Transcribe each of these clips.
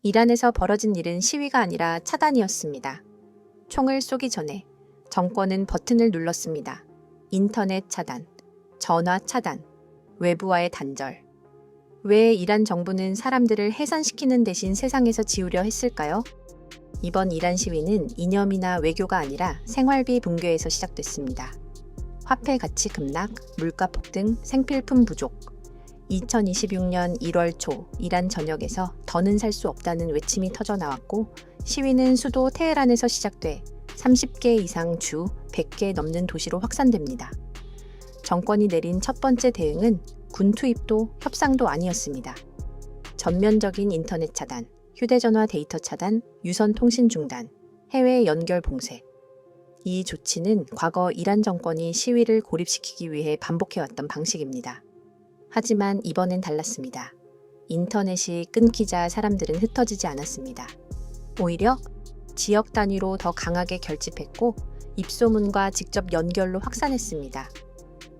이란에서 벌어진 일은 시위가 아니라 차단이었습니다. 총을 쏘기 전에 정권은 버튼을 눌렀습니다. 인터넷 차단, 전화 차단, 외부와의 단절. 왜 이란 정부는 사람들을 해산시키는 대신 세상에서 지우려 했을까요? 이번 이란 시위는 이념이나 외교가 아니라 생활비 붕괴에서 시작됐습니다. 화폐 가치 급락, 물가 폭등, 생필품 부족. 2026년 1월 초 이란 전역에서 더는 살 수 없다는 외침이 터져 나왔고 시위는 수도 테헤란에서 시작돼 30개 이상 주 100개 넘는 도시로 확산됩니다. 정권이 내린 첫 번째 대응은 군 투입도 협상도 아니었습니다. 전면적인 인터넷 차단, 휴대전화 데이터 차단, 유선 통신 중단, 해외 연결 봉쇄. 이 조치는 과거 이란 정권이 시위를 고립시키기 위해 반복해왔던 방식입니다. 하지만 이번엔 달랐습니다. 인터넷이 끊기자 사람들은 흩어지지 않았습니다. 오히려 지역 단위로 더 강하게 결집했고 입소문과 직접 연결로 확산했습니다.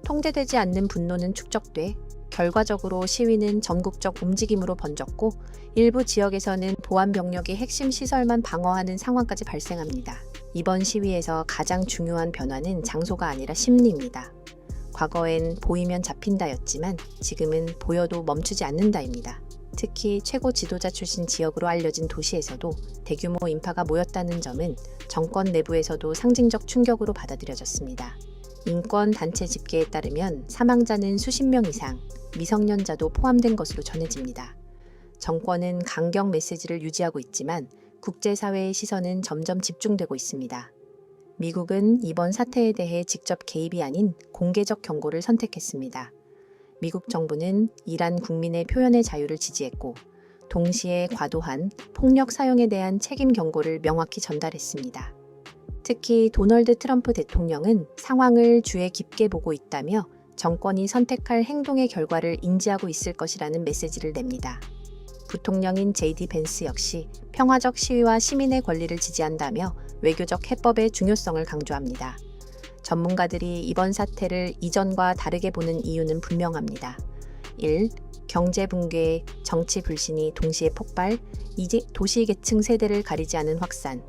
통제되지 않는 분노는 축적돼 결과적으로 시위는 전국적 움직임으로 번졌고 일부 지역에서는 보안 병력이 핵심 시설만 방어하는 상황까지 발생합니다. 이번 시위에서 가장 중요한 변화는 장소가 아니라 심리입니다. 과거엔 보이면 잡힌다였지만 지금은 보여도 멈추지 않는다입니다. 특히 최고 지도자 출신 지역으로 알려진 도시에서도 대규모 인파가 모였다는 점은 정권 내부에서도 상징적 충격으로 받아들여졌습니다. 인권 단체 집계에 따르면 사망자는 수십 명 이상, 미성년자도 포함된 것으로 전해집니다. 정권은 강경 메시지를 유지하고 있지만 국제사회의 시선은 점점 집중되고 있습니다. 미국은 이번 사태에 대해 직접 개입이 아닌 공개적 경고를 선택했습니다. 미국 정부는 이란 국민의 표현의 자유를 지지했고 동시에 과도한 폭력 사용에 대한 책임 경고를 명확히 전달했습니다. 특히 도널드 트럼프 대통령은 상황을 주의 깊게 보고 있다며 정권이 선택할 행동의 결과를 인지하고 있을 것이라는 메시지를 냅니다. 부통령인 JD 벤스 역시 평화적 시위와 시민의 권리를 지지한다며 외교적 해법의 중요성을 강조합니다. 전문가들이 이번 사태를 이전과 다르게 보는 이유는 분명합니다. 1. 경제 붕괴, 정치 불신이 동시에 폭발, 도시 계층 세대를 가리지 않은 확산.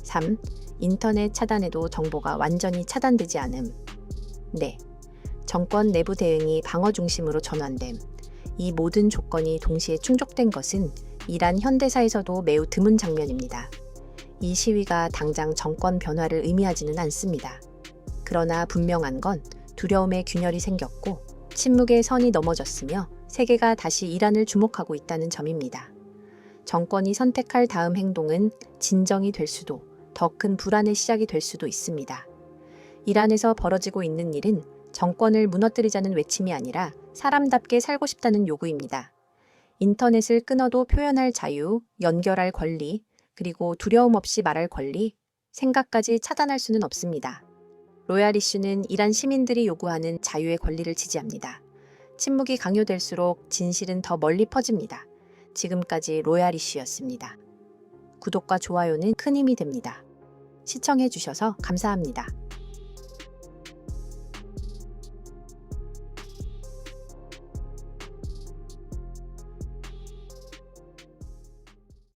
3. 인터넷 차단에도 정보가 완전히 차단되지 않음. 4. 정권 내부 대응이 방어 중심으로 전환됨. 이 모든 조건이 동시에 충족된 것은 이란 현대사에서도 매우 드문 장면입니다. 이 시위가 당장 정권 변화를 의미하지는 않습니다. 그러나 분명한 건 두려움의 균열이 생겼고 침묵의 선이 넘어졌으며 세계가 다시 이란을 주목하고 있다는 점입니다. 정권이 선택할 다음 행동은 진정이 될 수도 더 큰 불안의 시작이 될 수도 있습니다. 이란에서 벌어지고 있는 일은 정권을 무너뜨리자는 외침이 아니라 사람답게 살고 싶다는 요구입니다. 인터넷을 끊어도 표현할 자유, 연결할 권리, 그리고 두려움 없이 말할 권리, 생각까지 차단할 수는 없습니다. 로얄 이슈는 이란 시민들이 요구하는 자유의 권리를 지지합니다. 침묵이 강요될수록 진실은 더 멀리 퍼집니다. 지금까지 로얄 이슈였습니다. 구독과 좋아요는 큰 힘이 됩니다. 시청해주셔서 감사합니다.